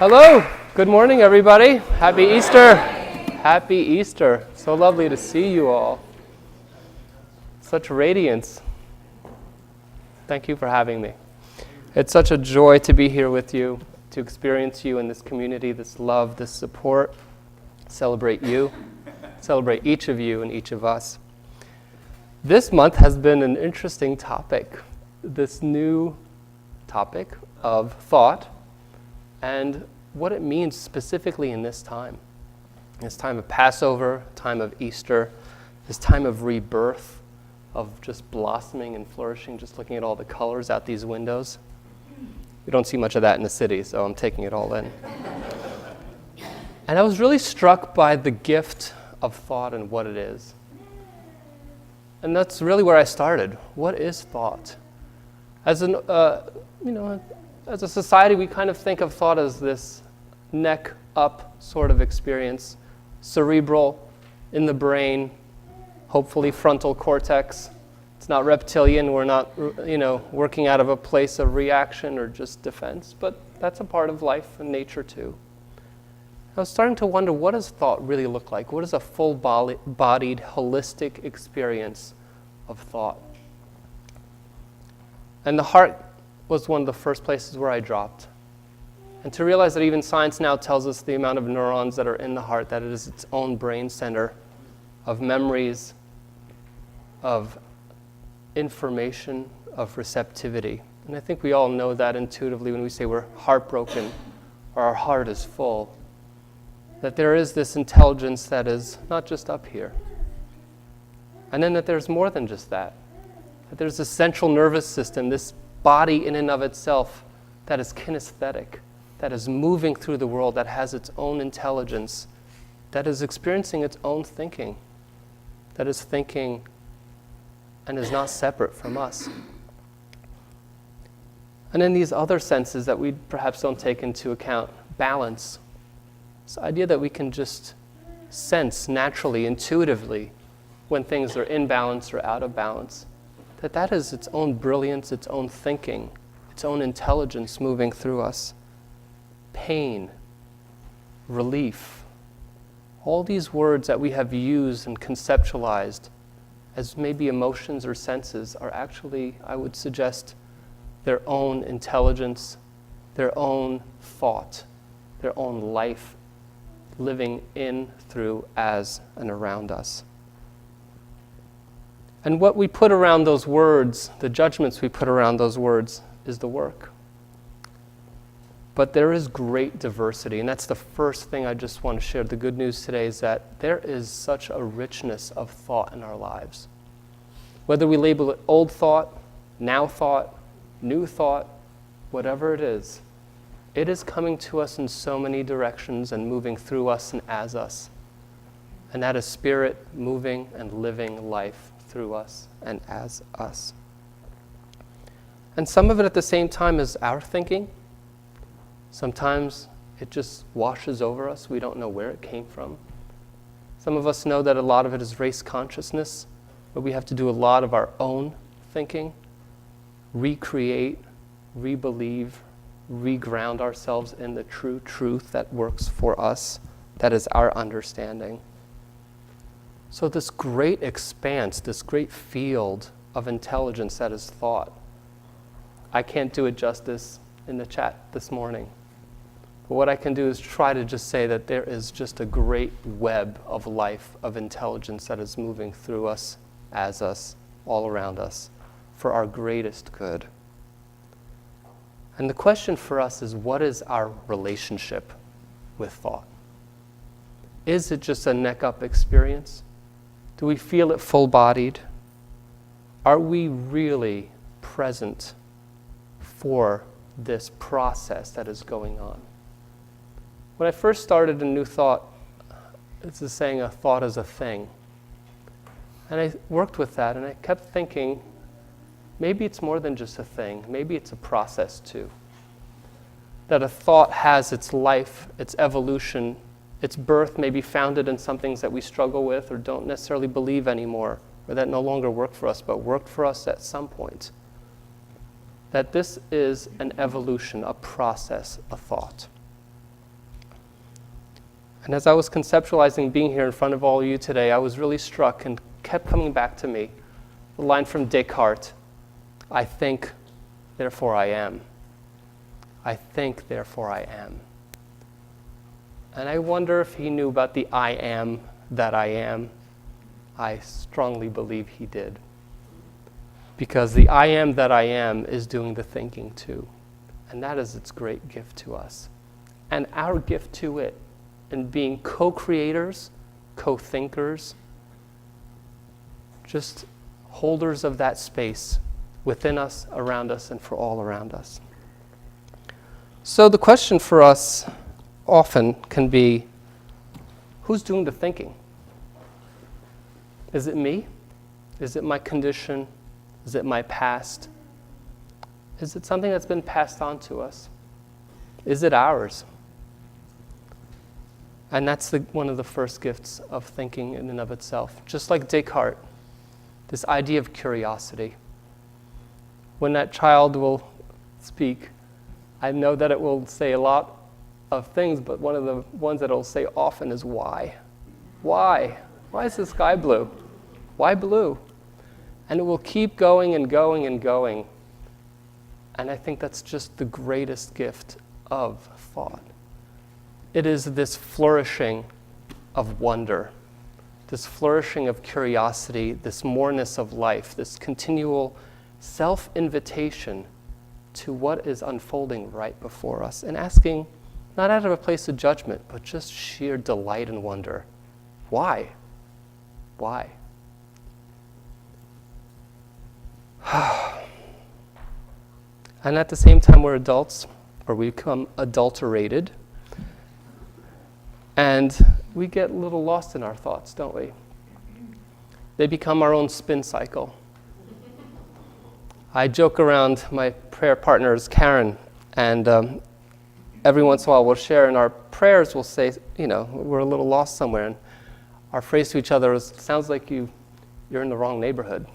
Hello, good morning everybody. Happy Easter. Happy Easter. So lovely to see you all. Such radiance. Thank you for having me. It's such a joy to be here with you, to experience you in this community, this love, this support, celebrate you, celebrate each of you and each of us. This month has been an interesting topic, this new topic of thought and what it means specifically in this time of Passover, time of Easter, this time of rebirth, of just blossoming and flourishing, just looking at all the colors out these windows. We don't see much of that in the city, so I'm taking it all in. And I was really struck by the gift of thought and what it is. And that's really where I started. What is thought? As a society, we kind of think of thought as this neck up sort of experience, cerebral, in the brain, hopefully frontal cortex. It's not reptilian. We're not, working out of a place of reaction or just defense, but that's a part of life and nature too. I was starting to wonder, what does thought really look like? What is a full-bodied, holistic experience of thought? And the heart was one of the first places where I dropped. And to realize that even science now tells us the amount of neurons that are in the heart, that it is its own brain center of memories, of information, of receptivity. And I think we all know that intuitively when we say we're heartbroken or our heart is full, that there is this intelligence that is not just up here. And then that there's more than just that. That there's a central nervous system, this body in and of itself that is kinesthetic, that is moving through the world, that has its own intelligence, that is experiencing its own thinking, that is thinking and is not separate from us. And then these other senses that we perhaps don't take into account, balance, this idea that we can just sense naturally, intuitively, when things are in balance or out of balance, that is its own brilliance, its own thinking, its own intelligence moving through us. Pain, relief, all these words that we have used and conceptualized as maybe emotions or senses are actually, I would suggest, their own intelligence, their own thought, their own life living in, through, as, and around us. And what we put around those words, the judgments we put around those words, is the work. But there is great diversity, and that's the first thing I just want to share. The good news today is that there is such a richness of thought in our lives. Whether we label it old thought, now thought, new thought, whatever it is coming to us in so many directions and moving through us and as us. And that is spirit moving and living life through us and as us. And some of it at the same time is our thinking. Sometimes it just washes over us. We don't know where it came from. Some of us know that a lot of it is race consciousness, but we have to do a lot of our own thinking, recreate, re-believe, re-ground ourselves in the true truth that works for us, that is our understanding. So this great expanse, this great field of intelligence that is thought, I can't do it justice in the chat this morning. But what I can do is try to just say that there is just a great web of life, of intelligence that is moving through us, as us, all around us, for our greatest good. And the question for us is, what is our relationship with thought? Is it just a neck-up experience? Do we feel it full-bodied? Are we really present for this process that is going on? When I first started a new thought, it's the saying, a thought is a thing. And I worked with that, and I kept thinking, maybe it's more than just a thing. Maybe it's a process too. That a thought has its life, its evolution, its birth may be founded in some things that we struggle with or don't necessarily believe anymore, or that no longer work for us, but worked for us at some point. That this is an evolution, a process, a thought. And as I was conceptualizing being here in front of all of you today, I was really struck and kept coming back to me the line from Descartes, I think, therefore I am. I think, therefore I am. And I wonder if he knew about the I am that I am. I strongly believe he did. Because the I am that I am is doing the thinking too. And that is its great gift to us. And our gift to it in being co-creators, co-thinkers, just holders of that space within us, around us, and for all around us. So the question for us often can be, who's doing the thinking? Is it me? Is it my condition? Is it my past? Is it something that's been passed on to us? Is it ours? And that's one of the first gifts of thinking in and of itself. Just like Descartes, this idea of curiosity. When that child will speak, I know that it will say a lot of things, but one of the ones that it'll say often is why? Why? Why is the sky blue? Why blue? And it will keep going and going and going. And I think that's just the greatest gift of thought. It is this flourishing of wonder, this flourishing of curiosity, this moreness of life, this continual self-invitation to what is unfolding right before us, and asking, not out of a place of judgment, but just sheer delight and wonder. Why? Why? And at the same time, we're adults, or we become adulterated, and we get a little lost in our thoughts, don't we? They become our own spin cycle. I joke around, my prayer partner is Karim, and every once in a while we'll share in our prayers, we'll say, we're a little lost somewhere, and our phrase to each other is, sounds like you're in the wrong neighborhood.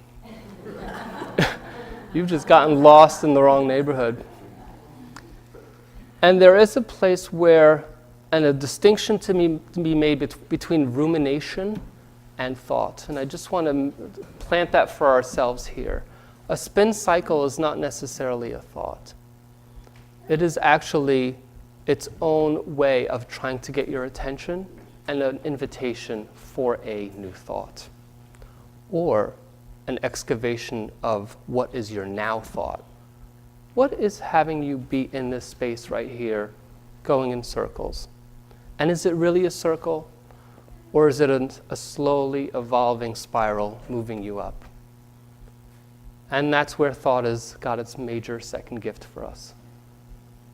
You've just gotten lost in the wrong neighborhood. And there is a place where, and a distinction to be made between rumination and thought. And I just want to plant that for ourselves here. A spin cycle is not necessarily a thought. It is actually its own way of trying to get your attention and an invitation for a new thought, or an excavation of what is your now thought. What is having you be in this space right here, going in circles? And is it really a circle, or is it a slowly evolving spiral moving you up? And that's where thought has got its major second gift for us.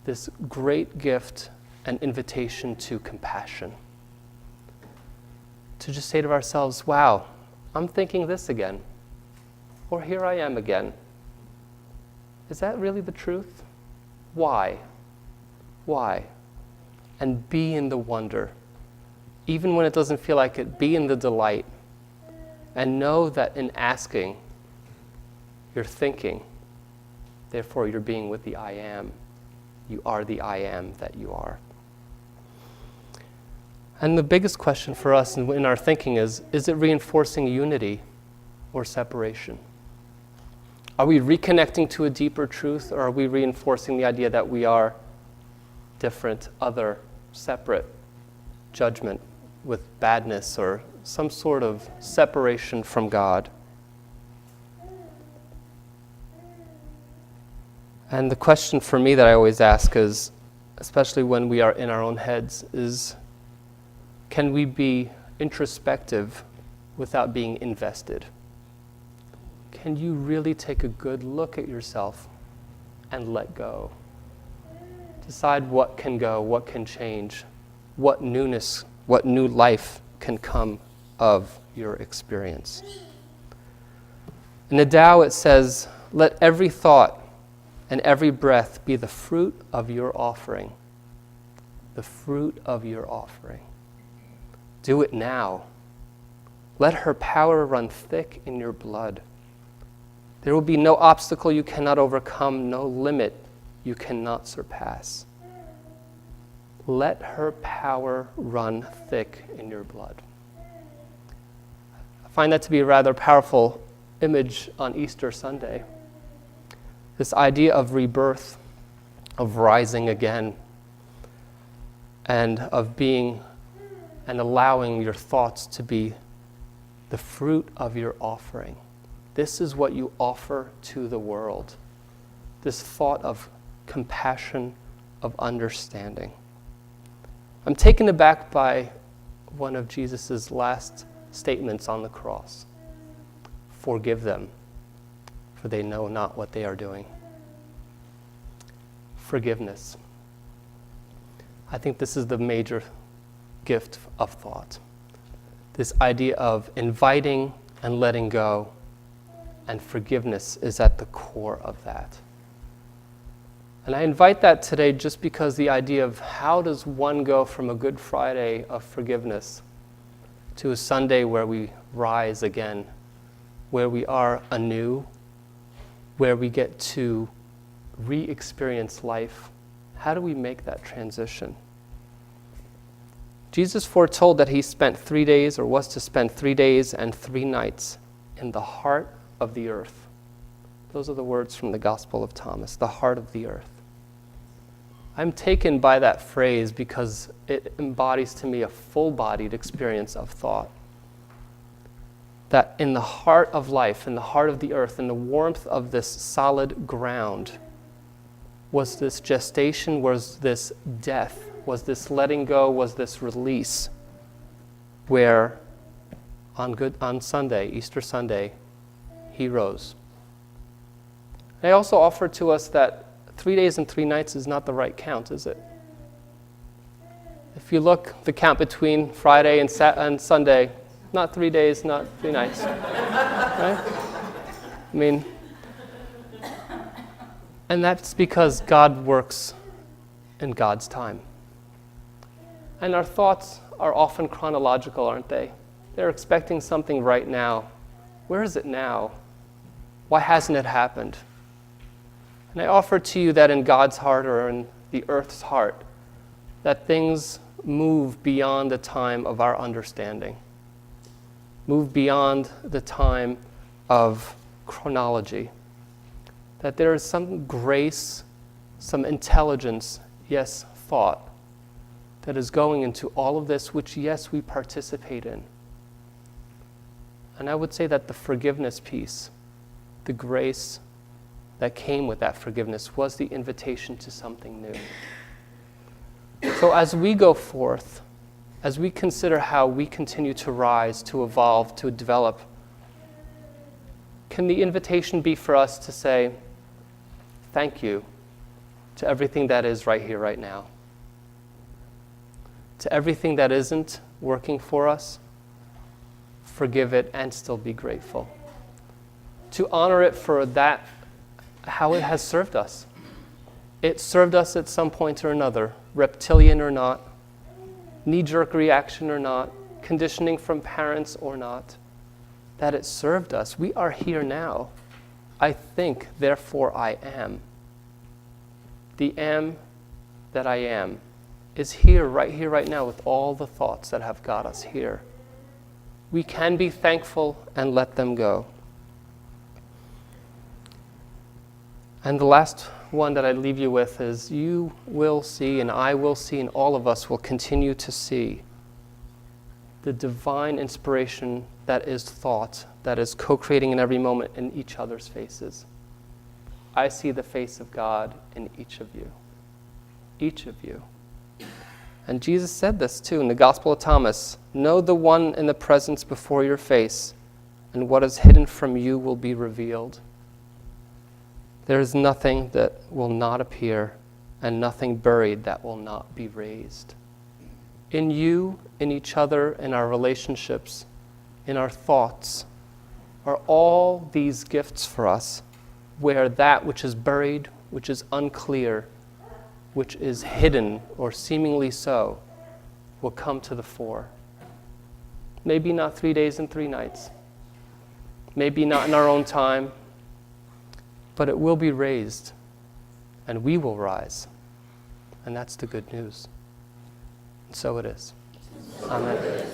This great gift and invitation to compassion. To just say to ourselves, wow, I'm thinking this again. Or here I am again. Is that really the truth? Why? Why? And be in the wonder. Even when it doesn't feel like it, be in the delight. And know that in asking, you're thinking. Therefore, you're being with the I am. You are the I am that you are. And the biggest question for us in our thinking is it reinforcing unity or separation? Are we reconnecting to a deeper truth, or are we reinforcing the idea that we are different, other, separate, judgment with badness or some sort of separation from God? And the question for me that I always ask is, especially when we are in our own heads, is can we be introspective without being invested? Can you really take a good look at yourself and let go? Decide what can go, what can change, what newness, what new life can come of your experience. In the Tao it says, let every thought and every breath be the fruit of your offering. The fruit of your offering. Do it now. Let her power run thick in your blood. There will be no obstacle you cannot overcome, no limit you cannot surpass. let her power run thick in your blood. I find that to be a rather powerful image on Easter Sunday. This idea of rebirth, of rising again, and of being and allowing your thoughts to be the fruit of your offering. This is what you offer to the world. This thought of compassion, of understanding. I'm taken aback by one of Jesus' last statements on the cross. Forgive them, for they know not what they are doing. Forgiveness. I think this is the major gift of thought. This idea of inviting and letting go, and forgiveness is at the core of that. And I invite that today just because the idea of how does one go from a Good Friday of forgiveness to a Sunday where we rise again, where we are anew, where we get to re-experience life. How do we make that transition? Jesus foretold that he spent 3 days, or was to spend 3 days and 3 nights in the heart of the earth. Those are the words from the Gospel of Thomas, the heart of the earth. I'm taken by that phrase because it embodies to me a full-bodied experience of thought. That in the heart of life, in the heart of the earth, in the warmth of this solid ground, was this gestation, was this death, was this letting go, was this release, where on Sunday, Easter Sunday, he rose. I also offer to us that 3 days and 3 nights is not the right count, is it? If you look, the count between Friday and Sunday, not 3 days, not 3 nights. Right? I mean, and that's because God works in God's time. And our thoughts are often chronological, aren't they? They're expecting something right now. Where is it now? Why hasn't it happened? And I offer to you that in God's heart, or in the earth's heart, that things move beyond the time of our understanding, move beyond the time of chronology, that there is some grace, some intelligence, yes, thought, that is going into all of this, which, yes, we participate in. And I would say that the forgiveness piece, the grace that came with that forgiveness, was the invitation to something new. So as we go forth, as we consider how we continue to rise, to evolve, to develop, can the invitation be for us to say, thank you to everything that is right here, right now? To everything that isn't working for us, forgive it and still be grateful. To honor it for that, how it has served us. It served us at some point or another, reptilian or not, knee-jerk reaction or not, conditioning from parents or not, that it served us. We are here now. I think, therefore I am. The am that I am is here, right now, with all the thoughts that have got us here. We can be thankful and let them go. And the last one that I leave you with is, you will see, and I will see, and all of us will continue to see the divine inspiration that is thought, that is co-creating in every moment in each other's faces. I see the face of God in each of you. Each of you. And Jesus said this too in the Gospel of Thomas, know the one in the presence before your face, and what is hidden from you will be revealed. There is nothing that will not appear, and nothing buried that will not be raised. In you, in each other, in our relationships, in our thoughts, are all these gifts for us, where that which is buried, which is unclear, which is hidden or seemingly so, will come to the fore. Maybe not 3 days and 3 nights. Maybe not in our own time, but it will be raised, and we will rise. And that's the good news. So it is. Amen.